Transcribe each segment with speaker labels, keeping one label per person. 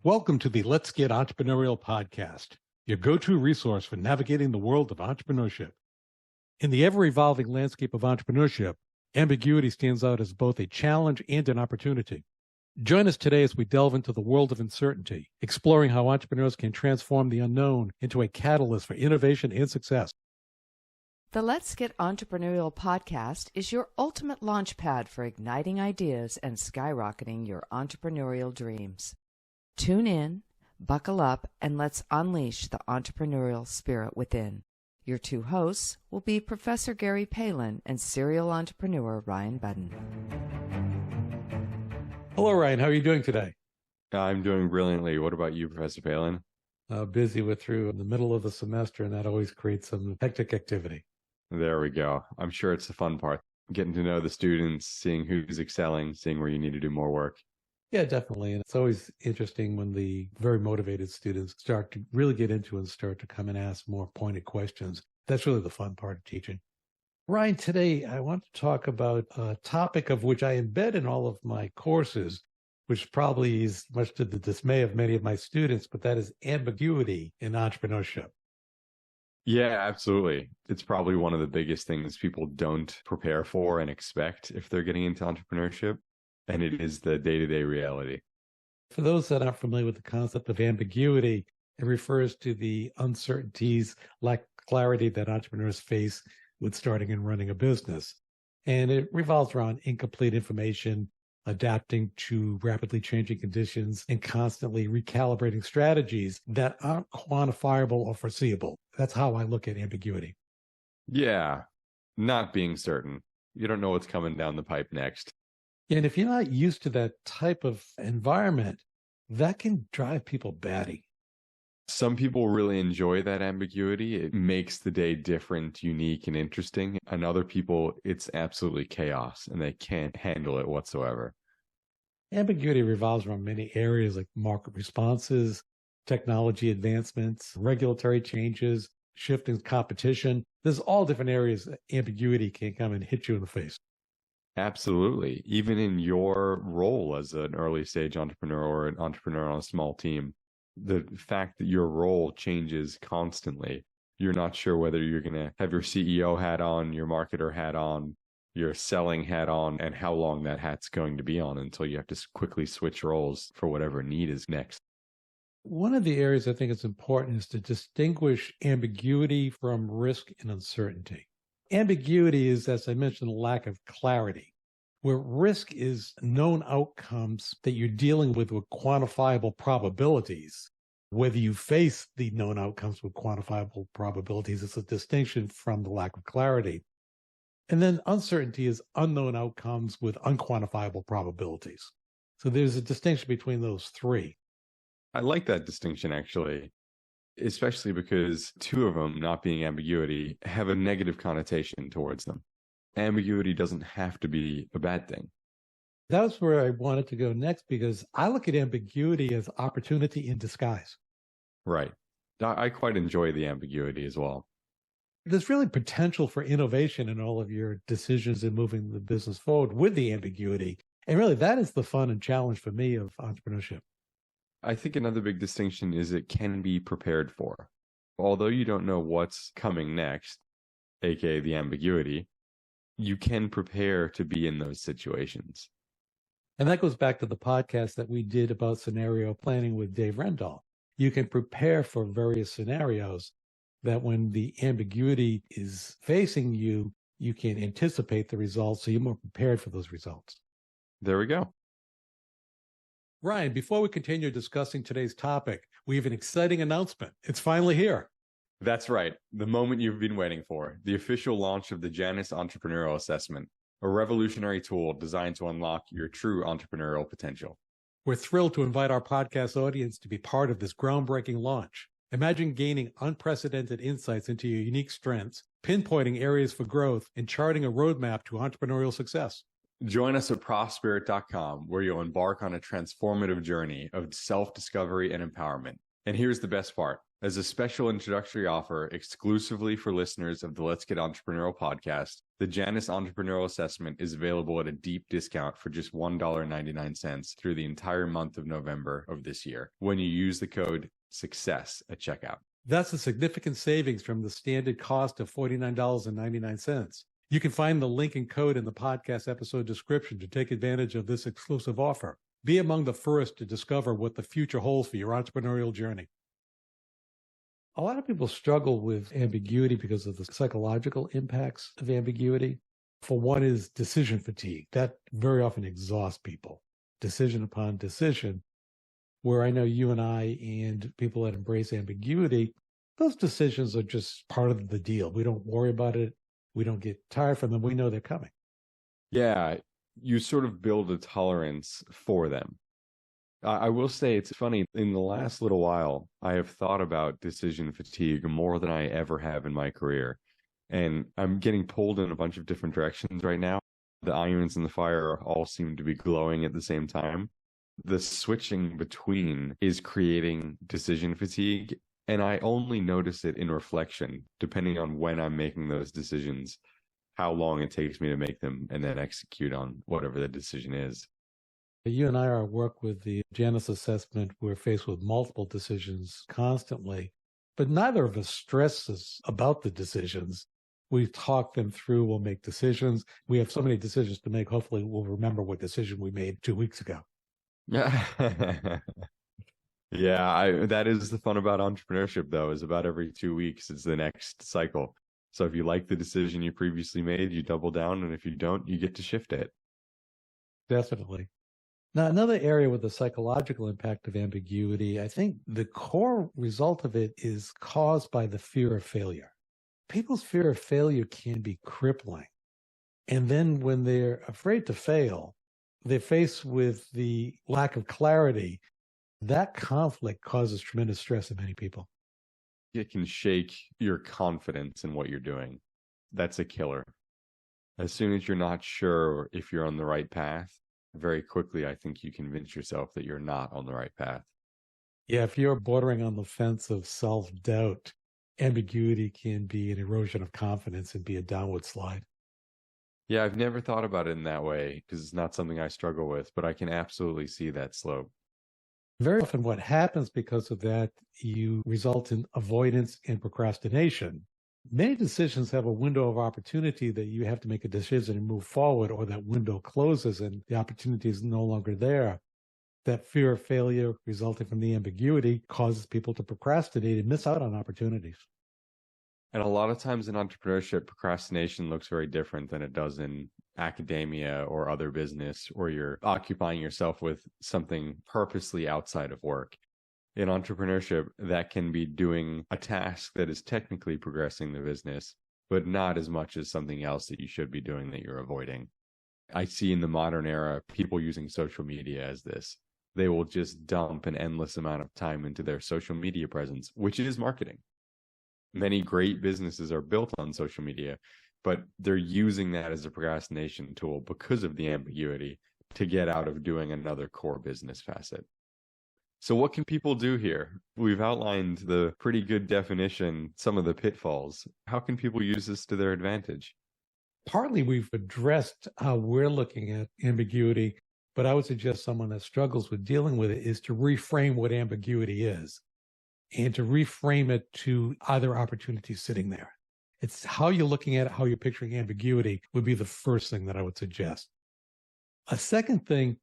Speaker 1: Welcome to the Let's Get Entrepreneurial podcast, your go-to resource for navigating the world of entrepreneurship. In the ever-evolving landscape of entrepreneurship, ambiguity stands out as both a challenge and an opportunity. Join us today as we delve into the world of uncertainty, exploring how entrepreneurs can transform the unknown into a catalyst for innovation and success.
Speaker 2: The Let's Get Entrepreneurial podcast is your ultimate launchpad for igniting ideas and skyrocketing your entrepreneurial dreams. Tune in, buckle up, and let's unleash the entrepreneurial spirit within. Your two hosts will be Professor Gary Palin and serial entrepreneur Ryan Budden.
Speaker 1: Hello, Ryan. How are you doing today?
Speaker 3: I'm doing brilliantly. What about you, Professor Palin?
Speaker 1: Busy. We're through in the middle of the semester, and that always creates some hectic activity.
Speaker 3: There we go. I'm sure it's the fun part, getting to know the students, seeing who's excelling, seeing where you need to do more work.
Speaker 1: Yeah, definitely. And it's always interesting when the very motivated students start to really get into and start to come and ask more pointed questions. That's really the fun part of teaching. Ryan, today I want to talk about a topic of which I embed in all of my courses, which probably is much to the dismay of many of my students, but that is ambiguity in entrepreneurship.
Speaker 3: Yeah, absolutely. It's probably one of the biggest things people don't prepare for and expect if they're getting into entrepreneurship. And it is the day-to-day reality.
Speaker 1: For those that aren't familiar with the concept of ambiguity, it refers to the uncertainties, lack of clarity that entrepreneurs face with starting and running a business. And it revolves around incomplete information, adapting to rapidly changing conditions, and constantly recalibrating strategies that aren't quantifiable or foreseeable. That's how I look at ambiguity.
Speaker 3: Yeah, not being certain. You don't know what's coming down the pipe next.
Speaker 1: And if you're not used to that type of environment, that can drive people batty.
Speaker 3: Some people really enjoy that ambiguity. It makes the day different, unique, and interesting. And other people, it's absolutely chaos and they can't handle it whatsoever.
Speaker 1: Ambiguity revolves around many areas like market responses, technology advancements, regulatory changes, shifting competition. There's all different areas that ambiguity can come and hit you in the face.
Speaker 3: Absolutely. Even in your role as an early stage entrepreneur or an entrepreneur on a small team, the fact that your role changes constantly, you're not sure whether you're going to have your CEO hat on, your marketer hat on, your selling hat on, and how long that hat's going to be on until you have to quickly switch roles for whatever need is next.
Speaker 1: One of the areas I think is important is to distinguish ambiguity from risk and uncertainty. Ambiguity is, as I mentioned, a lack of clarity, where risk is known outcomes that you're dealing with quantifiable probabilities. Whether you face the known outcomes with quantifiable probabilities, it's a distinction from the lack of clarity. And then uncertainty is unknown outcomes with unquantifiable probabilities. So there's a distinction between those three.
Speaker 3: I like that distinction, actually. Especially because two of them, not being ambiguity, have a negative connotation towards them. Ambiguity doesn't have to be a bad thing.
Speaker 1: That's where I wanted to go next, because I look at ambiguity as opportunity in disguise.
Speaker 3: Right. I quite enjoy the ambiguity as well.
Speaker 1: There's really potential for innovation in all of your decisions in moving the business forward with the ambiguity. And really, that is the fun and challenge for me of entrepreneurship.
Speaker 3: I think another big distinction is it can be prepared for. Although you don't know what's coming next, aka the ambiguity, you can prepare to be in those situations.
Speaker 1: And that goes back to the podcast that we did about scenario planning with Dave Rendall. You can prepare for various scenarios that when the ambiguity is facing you, you can anticipate the results, so you're more prepared for those results.
Speaker 3: There we go.
Speaker 1: Ryan, before we continue discussing today's topic, we have an exciting announcement. It's finally here.
Speaker 3: That's right. The moment you've been waiting for. The official launch of the Janus Entrepreneurial Assessment, a revolutionary tool designed to unlock your true entrepreneurial potential.
Speaker 1: We're thrilled to invite our podcast audience to be part of this groundbreaking launch. Imagine gaining unprecedented insights into your unique strengths, pinpointing areas for growth, and charting a roadmap to entrepreneurial success.
Speaker 3: Join us at ProfSpirit.com, where you'll embark on a transformative journey of self-discovery and empowerment. And here's the best part. As a special introductory offer exclusively for listeners of the Let's Get Entrepreneurial podcast, the Janus Entrepreneurial Assessment is available at a deep discount for just $1.99 through the entire month of November of this year when you use the code SUCCESS at checkout.
Speaker 1: That's a significant savings from the standard cost of $49.99. You can find the link and code in the podcast episode description to take advantage of this exclusive offer. Be among the first to discover what the future holds for your entrepreneurial journey. A lot of people struggle with ambiguity because of the psychological impacts of ambiguity. For one is decision fatigue. That very often exhausts people, decision upon decision, where I know you and I and people that embrace ambiguity, those decisions are just part of the deal. We don't worry about it. We don't get tired from them. We know they're coming.
Speaker 3: Yeah, you sort of build a tolerance for them. I will say it's funny, in the last little while, I have thought about decision fatigue more than I ever have in my career. And I'm getting pulled in a bunch of different directions right now. The irons in the fire all seem to be glowing at the same time. The switching between is creating decision fatigue. And I only notice it in reflection, depending on when I'm making those decisions, how long it takes me to make them, and then execute on whatever the decision is.
Speaker 1: You and I are at work with the Janus assessment. We're faced with multiple decisions constantly, but neither of us stresses about the decisions. We talk them through, we'll make decisions. We have so many decisions to make. Hopefully we'll remember what decision we made 2 weeks ago.
Speaker 3: Yeah. Yeah, that is the fun about entrepreneurship, though, is about every 2 weeks is the next cycle. So if you like the decision you previously made, you double down. And if you don't, you get to shift it.
Speaker 1: Definitely. Now, another area with the psychological impact of ambiguity, I think the core result of it is caused by the fear of failure. People's fear of failure can be crippling. And then when they're afraid to fail, they're faced with the lack of clarity. That conflict causes tremendous stress in many people.
Speaker 3: It can shake your confidence in what you're doing. That's a killer. As soon as you're not sure if you're on the right path, very quickly, I think you convince yourself that you're not on the right path.
Speaker 1: Yeah, if you're bordering on the fence of self-doubt, ambiguity can be an erosion of confidence and be a downward slide.
Speaker 3: Yeah, I've never thought about it in that way because it's not something I struggle with, but I can absolutely see that slope.
Speaker 1: Very often what happens because of that, you result in avoidance and procrastination. Many decisions have a window of opportunity that you have to make a decision and move forward, or that window closes and the opportunity is no longer there. That fear of failure resulting from the ambiguity causes people to procrastinate and miss out on opportunities.
Speaker 3: And a lot of times in entrepreneurship, procrastination looks very different than it does in academia or other business, where you're occupying yourself with something purposely outside of work. In entrepreneurship, that can be doing a task that is technically progressing the business, but not as much as something else that you should be doing that you're avoiding. I see in the modern era, people using social media as this. They will just dump an endless amount of time into their social media presence, which is marketing. Many great businesses are built on social media, but they're using that as a procrastination tool because of the ambiguity to get out of doing another core business facet. So what can people do here? We've outlined the pretty good definition, some of the pitfalls. How can people use this to their advantage?
Speaker 1: Partly we've addressed how we're looking at ambiguity, but I would suggest someone that struggles with dealing with it is to reframe what ambiguity is and to reframe it to other opportunities sitting there. It's how you're looking at it, how you're picturing ambiguity would be the first thing that I would suggest. A second thing,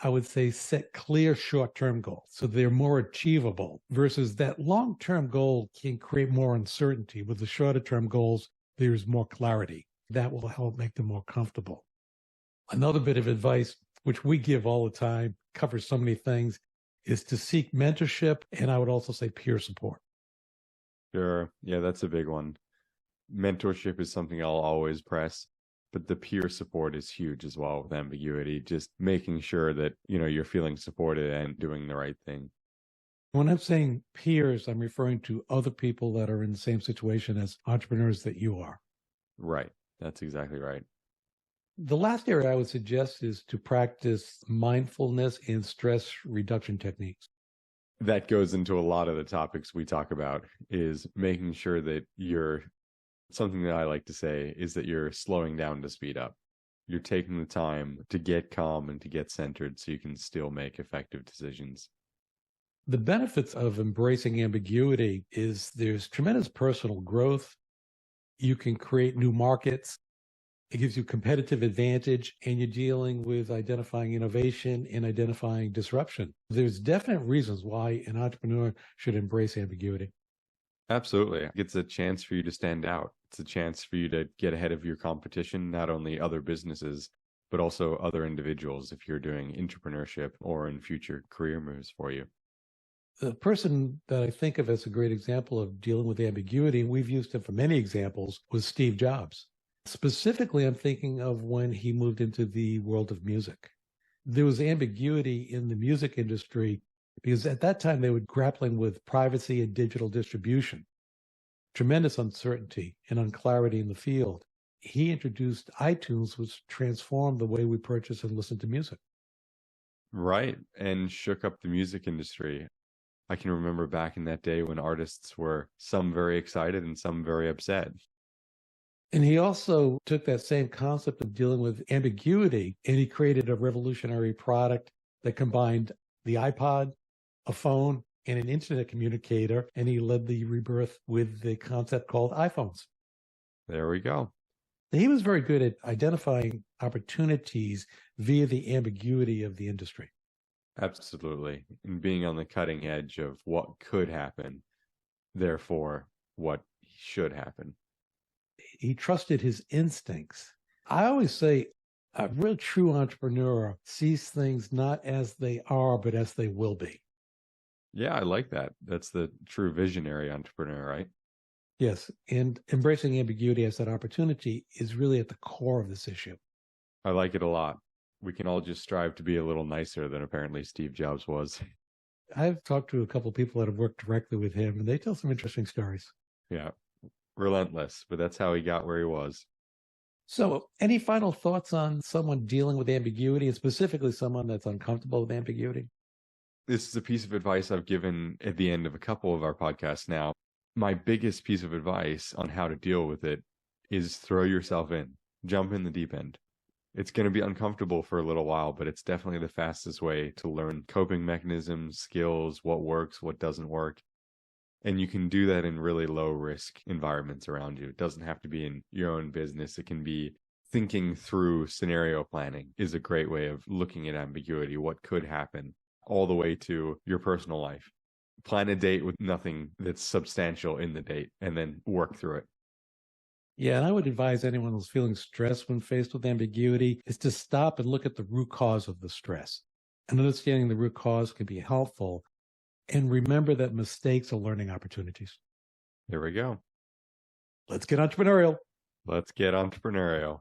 Speaker 1: I would say set clear short-term goals so they're more achievable versus that long-term goal can create more uncertainty. With the shorter-term goals, there's more clarity. That will help make them more comfortable. Another bit of advice, which we give all the time, covers so many things, is to seek mentorship, and I would also say peer support.
Speaker 3: Sure. Yeah, that's a big one. Mentorship is something I'll always press. But the peer support is huge as well with ambiguity, just making sure that, you're feeling supported and doing the right thing.
Speaker 1: When I'm saying peers, I'm referring to other people that are in the same situation as entrepreneurs that you are.
Speaker 3: Right. That's exactly right.
Speaker 1: The last area I would suggest is to practice mindfulness and stress reduction techniques.
Speaker 3: that goes into a lot of the topics we talk about, is making sure that something that I like to say is that you're slowing down to speed up. You're taking the time to get calm and to get centered so you can still make effective decisions.
Speaker 1: The benefits of embracing ambiguity is there's tremendous personal growth. You can create new markets. It gives you competitive advantage, and you're dealing with identifying innovation and identifying disruption. There's definite reasons why an entrepreneur should embrace ambiguity.
Speaker 3: Absolutely. It's a chance for you to stand out. It's a chance for you to get ahead of your competition, not only other businesses, but also other individuals if you're doing entrepreneurship or in future career moves for you.
Speaker 1: The person that I think of as a great example of dealing with ambiguity, and we've used him for many examples, was Steve Jobs. Specifically, I'm thinking of when he moved into the world of music. There was ambiguity in the music industry because at that time they were grappling with privacy and digital distribution. Tremendous uncertainty and unclarity in the field. He introduced iTunes, which transformed the way we purchase and listen to music.
Speaker 3: Right. And shook up the music industry. I can remember back in that day when artists were some very excited and some very upset.
Speaker 1: And he also took that same concept of dealing with ambiguity, and he created a revolutionary product that combined the iPod, a phone, and an internet communicator. And he led the rebirth with the concept called iPhones.
Speaker 3: There we go.
Speaker 1: He was very good at identifying opportunities via the ambiguity of the industry.
Speaker 3: Absolutely. And being on the cutting edge of what could happen, therefore what should happen.
Speaker 1: He trusted his instincts. I always say a real true entrepreneur sees things not as they are, but as they will be.
Speaker 3: Yeah, I like that. That's the true visionary entrepreneur, right?
Speaker 1: Yes. And embracing ambiguity as that opportunity is really at the core of this issue.
Speaker 3: I like it a lot. We can all just strive to be a little nicer than apparently Steve Jobs was.
Speaker 1: I've talked to a couple of people that have worked directly with him, and they tell some interesting stories.
Speaker 3: Yeah. Relentless, but that's how he got where he was.
Speaker 1: So any final thoughts on someone dealing with ambiguity, and specifically someone that's uncomfortable with ambiguity?
Speaker 3: This is a piece of advice I've given at the end of a couple of our podcasts now. My biggest piece of advice on how to deal with it is throw yourself in, jump in the deep end. It's going to be uncomfortable for a little while, but it's definitely the fastest way to learn coping mechanisms, skills, what works, what doesn't work. And you can do that in really low risk environments around you. It doesn't have to be in your own business. It can be thinking through scenario planning is a great way of looking at ambiguity, what could happen, all the way to your personal life. Plan a date with nothing that's substantial in the date and then work through it.
Speaker 1: Yeah, and I would advise anyone who's feeling stressed when faced with ambiguity is to stop and look at the root cause of the stress. And understanding the root cause can be helpful. And remember that mistakes are learning opportunities.
Speaker 3: There we go.
Speaker 1: Let's get entrepreneurial.
Speaker 3: Let's get entrepreneurial.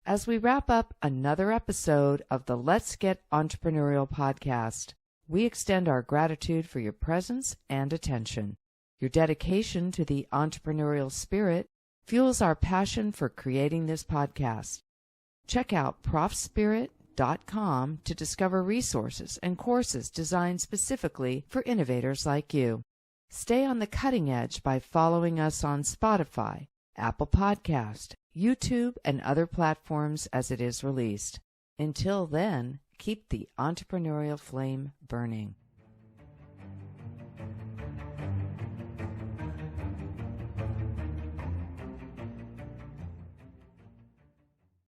Speaker 2: As we wrap up another episode of the Let's Get Entrepreneurial podcast, we extend our gratitude for your presence and attention. Your dedication to the entrepreneurial spirit fuels our passion for creating this podcast. Check out ProfSpirit.com to discover resources and courses designed specifically for innovators like you. Stay on the cutting edge by following us on Spotify, Apple Podcast, YouTube, and other platforms as it is released. Until then, keep the entrepreneurial flame burning.